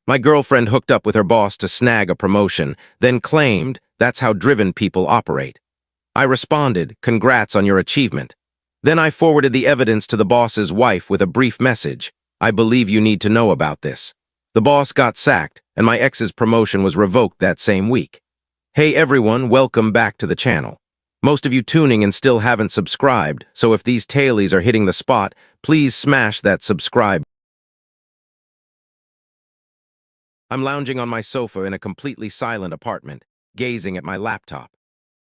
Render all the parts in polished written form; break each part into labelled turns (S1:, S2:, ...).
S1: My girlfriend hooked up with her boss to snag a promotion, then claimed that's how driven people operate. I responded, "Congrats on your achievement." Then I forwarded the evidence to the boss's wife with a brief message. "I believe you need to know about this." The boss got sacked, and my ex's promotion was revoked that same week. Hey everyone, welcome back to the channel. Most of you tuning in still haven't subscribed, so if these tailies are hitting the spot, please smash that subscribe. I'm lounging on my sofa in a completely silent apartment, gazing at my laptop.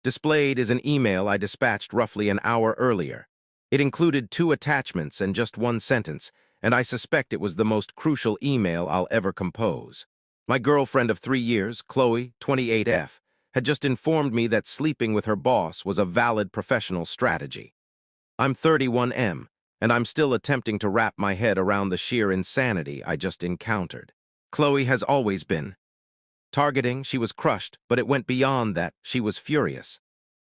S1: Displayed is an email I dispatched roughly an hour earlier. It included 2 attachments and just 1 sentence, and I suspect it was the most crucial email I'll ever compose. My girlfriend of 3 years, Chloe, 28F, had just informed me that sleeping with her boss was a valid professional strategy. I'm 31M, and I'm still attempting to wrap my head around the sheer insanity I just encountered. Chloe has always been targeting. She was crushed, but it went beyond that. She was furious.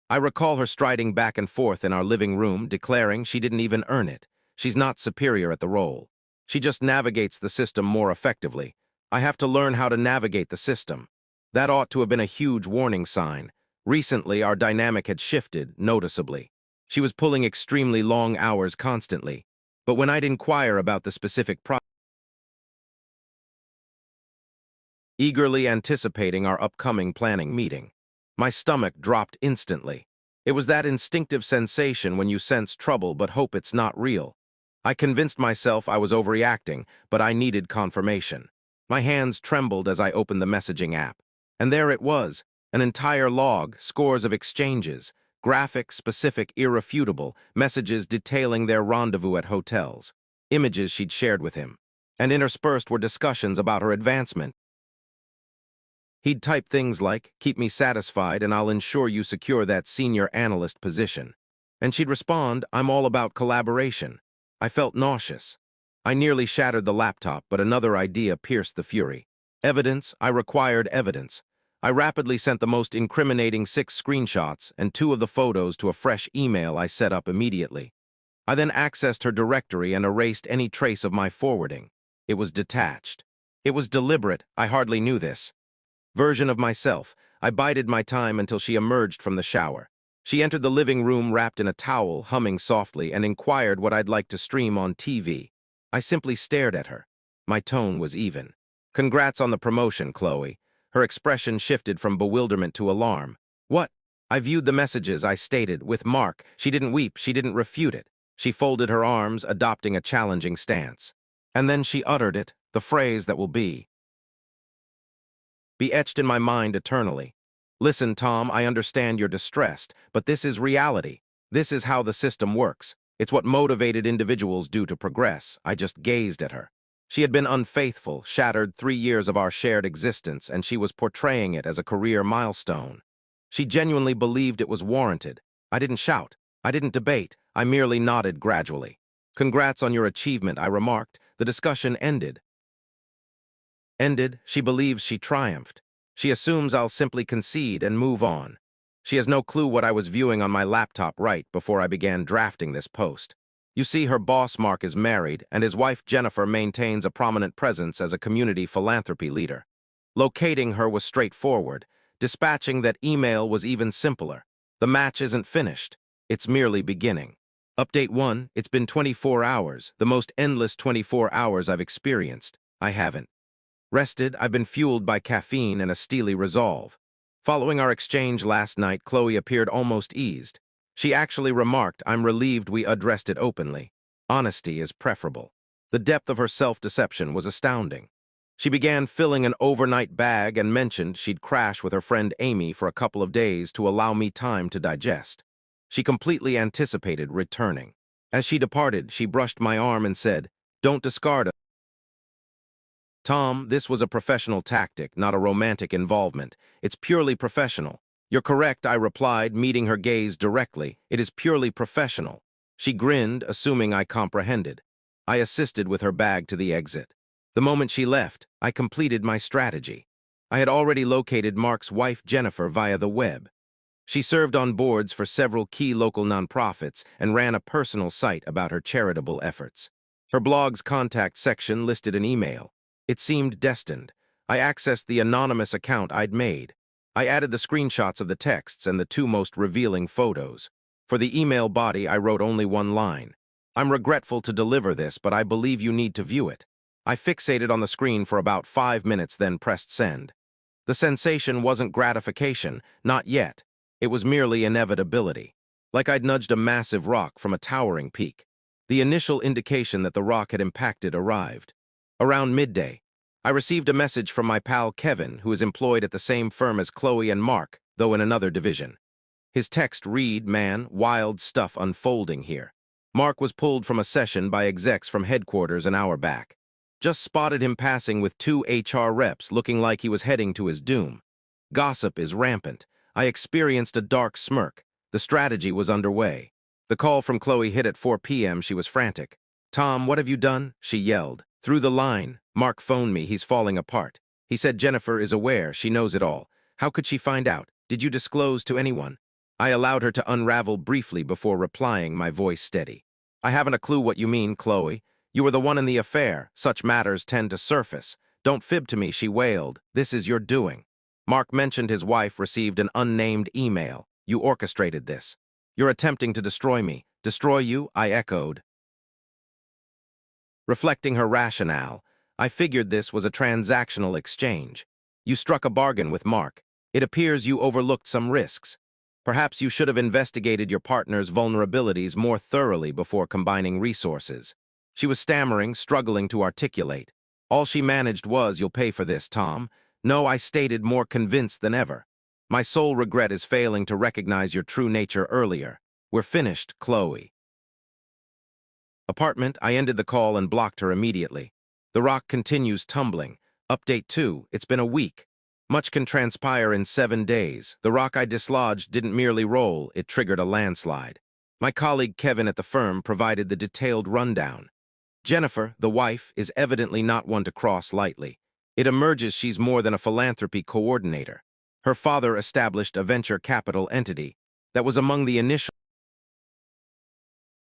S1: I recall her striding back and forth in our living room, declaring she didn't even earn it. She's not superior at the role. She just navigates the system more effectively. I have to learn how to navigate the system. That ought to have been a huge warning sign. Recently, our dynamic had shifted noticeably. She was pulling extremely long hours constantly. But when I'd inquire about the specific eagerly anticipating our upcoming planning meeting, my stomach dropped instantly. It was that instinctive sensation when you sense trouble but hope it's not real. I convinced myself I was overreacting, but I needed confirmation. My hands trembled as I opened the messaging app. And there it was, an entire log, scores of exchanges, graphic, specific, irrefutable, messages detailing their rendezvous at hotels, images she'd shared with him. And interspersed were discussions about her advancement. He'd type things like, "Keep me satisfied and I'll ensure you secure that senior analyst position." And she'd respond, "I'm all about collaboration." I felt nauseous. I nearly shattered the laptop, but another idea pierced the fury. Evidence. I required evidence. I rapidly sent the most incriminating 6 screenshots and 2 of the photos to a fresh email I set up immediately. I then accessed her directory and erased any trace of my forwarding. It was detached. It was deliberate. I hardly knew this version of myself. I bided my time until she emerged from the shower. She entered the living room wrapped in a towel, humming softly, and inquired what I'd like to stream on TV. I simply stared at her. My tone was even. "Congrats on the promotion, Chloe." Her expression shifted from bewilderment to alarm. "What?" I viewed the messages, I stated, with Mark. She didn't weep, she didn't refute it. She folded her arms, adopting a challenging stance. And then she uttered it, the phrase that will be etched in my mind eternally. "Listen, Tom, I understand you're distressed, but this is reality. This is how the system works. It's what motivated individuals do to progress." I just gazed at her. She had been unfaithful, shattered 3 years of our shared existence, and she was portraying it as a career milestone. She genuinely believed it was warranted. I didn't shout. I didn't debate. I merely nodded gradually. "Congrats on your achievement," I remarked. The discussion ended. She believes she triumphed. She assumes I'll simply concede and move on. She has no clue what I was viewing on my laptop right before I began drafting this post. You see, her boss Mark is married, and his wife Jennifer maintains a prominent presence as a community philanthropy leader. Locating her was straightforward. Dispatching that email was even simpler. The match isn't finished. It's merely beginning. Update 1, it's been 24 hours, the most endless 24 hours I've experienced. I haven't rested. I've been fueled by caffeine and a steely resolve. Following our exchange last night, Chloe appeared almost eased. She actually remarked, "I'm relieved we addressed it openly. Honesty is preferable." The depth of her self-deception was astounding. She began filling an overnight bag and mentioned she'd crash with her friend Amy for a couple of days to allow me time to digest. She completely anticipated returning. As she departed, she brushed my arm and said, "Don't discard us." "Tom, this was a professional tactic, not a romantic involvement. It's purely professional." "You're correct," I replied, meeting her gaze directly. "It is purely professional." She grinned, assuming I comprehended. I assisted with her bag to the exit. The moment she left, I completed my strategy. I had already located Mark's wife, Jennifer, via the web. She served on boards for several key local nonprofits and ran a personal site about her charitable efforts. Her blog's contact section listed an email. It seemed destined. I accessed the anonymous account I'd made. I added the screenshots of the texts and the two most revealing photos. For the email body, I wrote only one line. I'm regretful to deliver this, but I believe you need to view it. I fixated on the screen for about 5 minutes, then pressed send. The sensation wasn't gratification, not yet. It was merely inevitability, like I'd nudged a massive rock from a towering peak. The initial indication that the rock had impacted arrived. Around midday, I received a message from my pal Kevin, who is employed at the same firm as Chloe and Mark, though in another division. His text read, "Man, wild stuff unfolding here." Mark was pulled from a session by execs from headquarters an hour back. Just spotted him passing with 2 HR reps, looking like he was heading to his doom. Gossip is rampant. I experienced a dark smirk. The strategy was underway. The call from Chloe hit at 4 p.m. She was frantic. "Tom, what have you done?" she yelled. "Through the line. Mark phoned me. He's falling apart. He said Jennifer is aware. She knows it all. How could she find out? Did you disclose to anyone?" I allowed her to unravel briefly before replying, my voice steady. "I haven't a clue what you mean, Chloe. You were the one in the affair. Such matters tend to surface. Don't fib to me," she wailed. "This is your doing. Mark mentioned his wife received an unnamed email. You orchestrated this. You're attempting to destroy me." "Destroy you?" I echoed. Reflecting her rationale, I figured this was a transactional exchange. You struck a bargain with Mark. It appears you overlooked some risks. Perhaps you should have investigated your partner's vulnerabilities more thoroughly before combining resources. She was stammering, struggling to articulate. All she managed was, "You'll pay for this, Tom." "No," I stated, more convinced than ever. "My sole regret is failing to recognize your true nature earlier. We're finished, Chloe." Apartment, I ended the call and blocked her immediately. The rock continues tumbling. Update 2, it's been a week. Much can transpire in 7 days. The rock I dislodged didn't merely roll, it triggered a landslide. My colleague Kevin at the firm provided the detailed rundown. Jennifer, the wife, is evidently not one to cross lightly. It emerges she's more than a philanthropy coordinator. Her father established a venture capital entity that was among the initial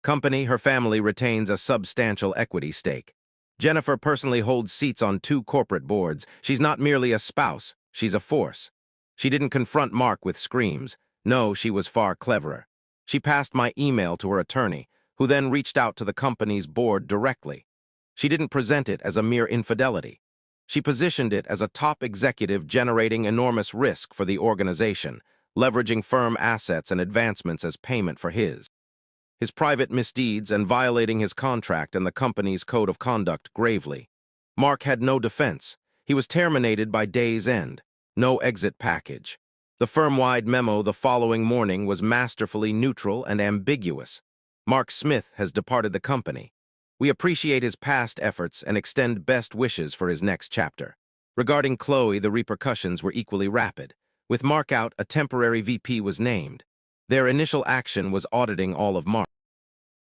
S1: company. Her family retains a substantial equity stake. Jennifer personally holds seats on 2 corporate boards. She's not merely a spouse, she's a force. She didn't confront Mark with screams. No, she was far cleverer. She passed my email to her attorney, who then reached out to the company's board directly. She didn't present it as a mere infidelity. She positioned it as a top executive generating enormous risk for the organization, leveraging firm assets and advancements as payment for his private misdeeds and violating his contract and the company's code of conduct gravely. Mark had no defense. He was terminated by day's end. No exit package. The firm-wide memo the following morning was masterfully neutral and ambiguous. "Mark Smith has departed the company. We appreciate his past efforts and extend best wishes for his next chapter." Regarding Chloe, the repercussions were equally rapid. With Mark out, a temporary VP was named. Their initial action was auditing all of Mark's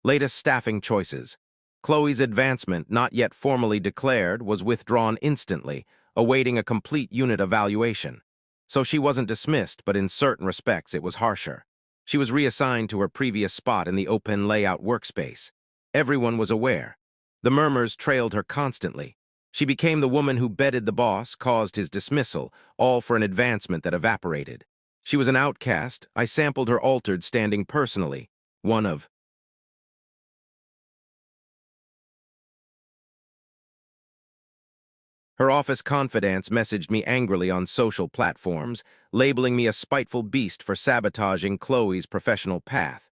S1: latest staffing choices. Chloe's advancement, not yet formally declared, was withdrawn instantly, awaiting a complete unit evaluation. So she wasn't dismissed, but in certain respects it was harsher. She was reassigned to her previous spot in the open layout workspace. Everyone was aware. The murmurs trailed her constantly. She became the woman who bedded the boss, caused his dismissal, all for an advancement that evaporated. She was an outcast. I sampled her altered standing personally. One of her office confidants messaged me angrily on social platforms, labeling me a spiteful beast for sabotaging Chloe's professional path.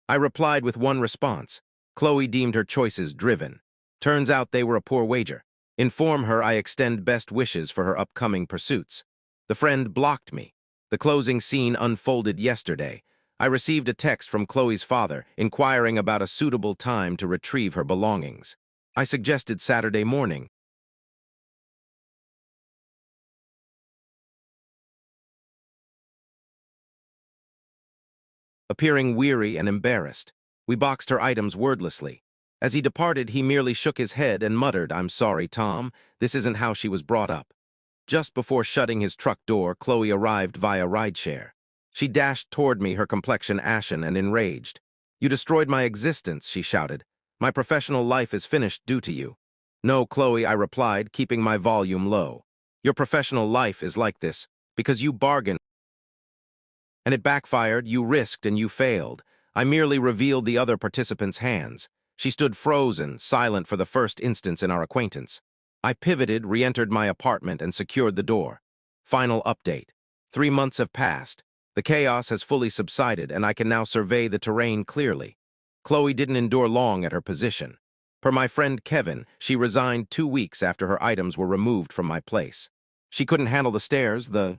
S1: I replied with one response. Chloe deemed her choices driven. Turns out they were a poor wager. Inform her I extend best wishes for her upcoming pursuits. The friend blocked me. The closing scene unfolded yesterday. I received a text from Chloe's father inquiring about a suitable time to retrieve her belongings. I suggested Saturday morning. Appearing weary and embarrassed, we boxed her items wordlessly. As he departed, he merely shook his head and muttered, "I'm sorry, Tom. This isn't how she was brought up." Just before shutting his truck door, Chloe arrived via rideshare. She dashed toward me, her complexion ashen and enraged. "You destroyed my existence," she shouted. "My professional life is finished due to you." "No, Chloe," I replied, keeping my volume low. Your professional life is like this because you bargained and it backfired, you risked and you failed. I merely revealed the other participant's hands. She stood frozen, silent for the first instance in our acquaintance. I pivoted, re-entered my apartment, and secured the door. Final update. 3 months have passed. The chaos has fully subsided, and I can now survey the terrain clearly. Chloe didn't endure long at her position. Per my friend Kevin, she resigned 2 weeks after her items were removed from my place. She couldn't handle the stairs, the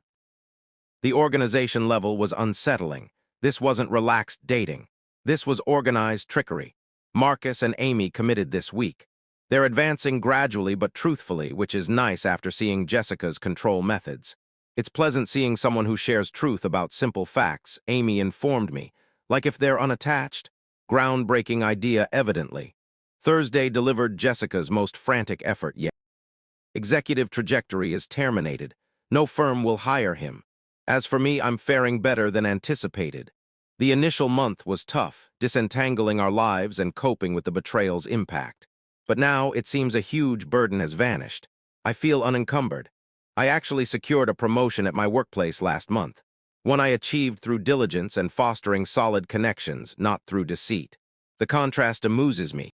S1: organization level was unsettling. This wasn't relaxed dating. This was organized trickery. Marcus and Amy committed this week. They're advancing gradually but truthfully, which is nice after seeing Jessica's control methods. It's pleasant seeing someone who shares truth about simple facts, Amy informed me, like if they're unattached. Groundbreaking idea, evidently. Thursday delivered Jessica's most frantic effort yet. Executive trajectory is terminated. No firm will hire him. As for me, I'm faring better than anticipated. The initial month was tough, disentangling our lives and coping with the betrayal's impact. But now it seems a huge burden has vanished. I feel unencumbered. I actually secured a promotion at my workplace last month, one I achieved through diligence and fostering solid connections, not through deceit. The contrast amuses me.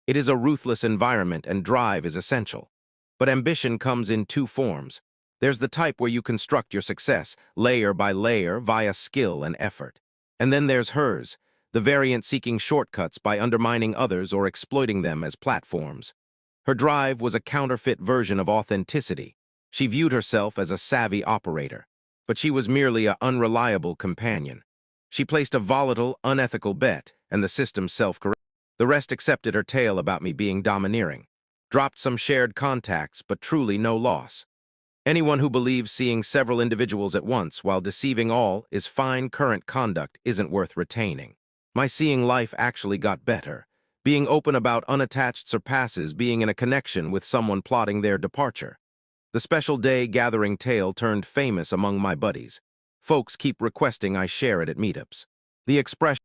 S1: It is a ruthless environment and drive is essential. But ambition comes in 2 forms. There's the type where you construct your success, layer by layer, via skill and effort. And then there's hers, the variant seeking shortcuts by undermining others or exploiting them as platforms. Her drive was a counterfeit version of authenticity. She viewed herself as a savvy operator, but she was merely an unreliable companion. She placed a volatile, unethical bet, and the system self-corrected. The rest accepted her tale about me being domineering. Dropped some shared contacts, but truly no loss. Anyone who believes seeing several individuals at once while deceiving all is fine current conduct isn't worth retaining. My seeing life actually got better. Being open about unattached surpasses being in a connection with someone plotting their departure. The special day gathering tale turned famous among my buddies. Folks keep requesting I share it at meetups. The expression,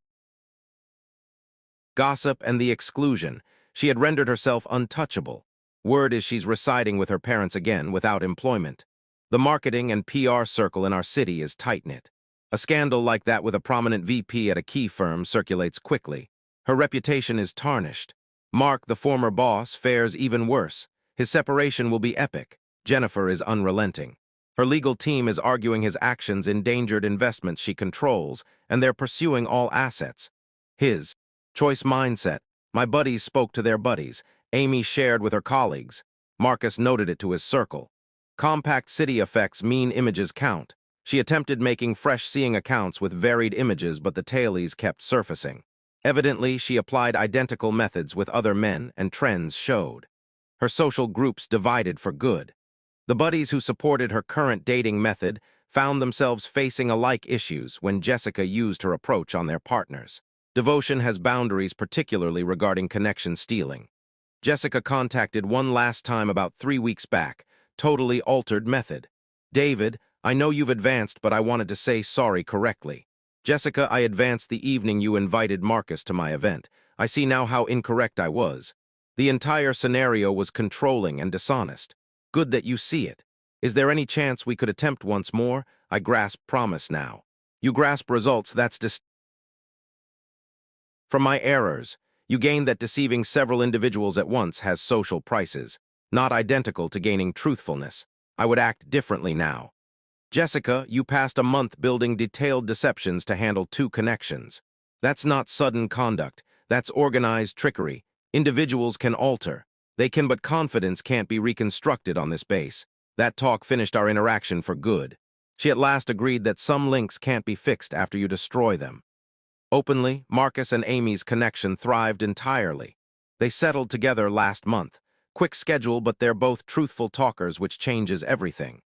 S1: gossip, and the exclusion. She had rendered herself untouchable. Word is she's residing with her parents again without employment. The marketing and PR circle in our city is tight-knit. A scandal like that with a prominent VP at a key firm circulates quickly. Her reputation is tarnished. Mark, the former boss, fares even worse. His separation will be epic. Jennifer is unrelenting. Her legal team is arguing his actions endangered investments she controls, and they're pursuing all assets. His choice mindset. My buddies spoke to their buddies. Amy shared with her colleagues. Marcus noted it to his circle. Compact city effects mean images count. She attempted making fresh seeing accounts with varied images, but the tailies kept surfacing. Evidently, she applied identical methods with other men, and trends showed. Her social groups divided for good. The buddies who supported her current dating method found themselves facing alike issues when Jessica used her approach on their partners. Devotion has boundaries, particularly regarding connection stealing. Jessica contacted one last time about 3 weeks back. Totally altered method. David, I know you've advanced, but I wanted to say sorry correctly. Jessica, I advanced the evening you invited Marcus to my event. I see now how incorrect I was. The entire scenario was controlling and dishonest. Good that you see it. Is there any chance we could attempt once more? I grasp promise now. You grasp results, that's from my errors. You gain that deceiving several individuals at once has social prices, not identical to gaining truthfulness. I would act differently now. Jessica, you passed a month building detailed deceptions to handle 2 connections. That's not sudden conduct. That's organized trickery. Individuals can alter. They can, but confidence can't be reconstructed on this base. That talk finished our interaction for good. She at last agreed that some links can't be fixed after you destroy them. Openly, Marcus and Amy's connection thrived entirely. They settled together last month. Quick schedule, but they're both truthful talkers, which changes everything.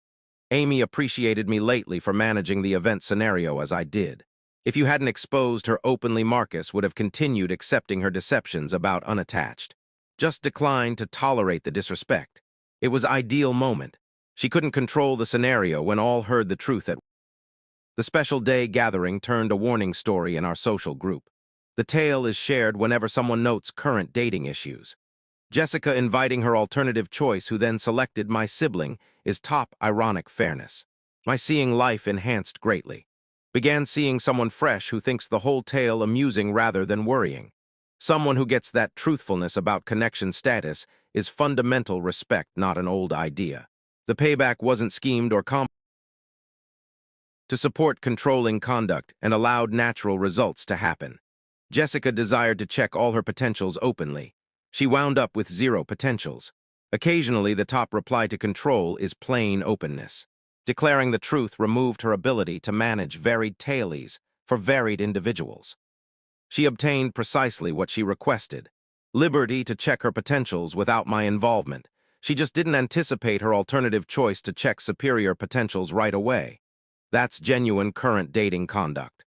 S1: Amy appreciated me lately for managing the event scenario as I did. If you hadn't exposed her openly, Marcus would have continued accepting her deceptions about unattached. Just declined to tolerate the disrespect. It was ideal moment. She couldn't control the scenario when all heard the truth at the special day gathering turned a warning story in our social group. The tale is shared whenever someone notes current dating issues. Jessica inviting her alternative choice who then selected my sibling is top ironic fairness. My seeing life enhanced greatly. Began seeing someone fresh who thinks the whole tale amusing rather than worrying. Someone who gets that truthfulness about connection status is fundamental respect, not an old idea. The payback wasn't schemed or to support controlling conduct and allowed natural results to happen. Jessica desired to check all her potentials openly. She wound up with zero potentials. Occasionally, the top reply to control is plain openness. Declaring the truth removed her ability to manage varied tailies for varied individuals. She obtained precisely what she requested. Liberty to check her potentials without my involvement. She just didn't anticipate her alternative choice to check superior potentials right away. That's genuine current dating conduct.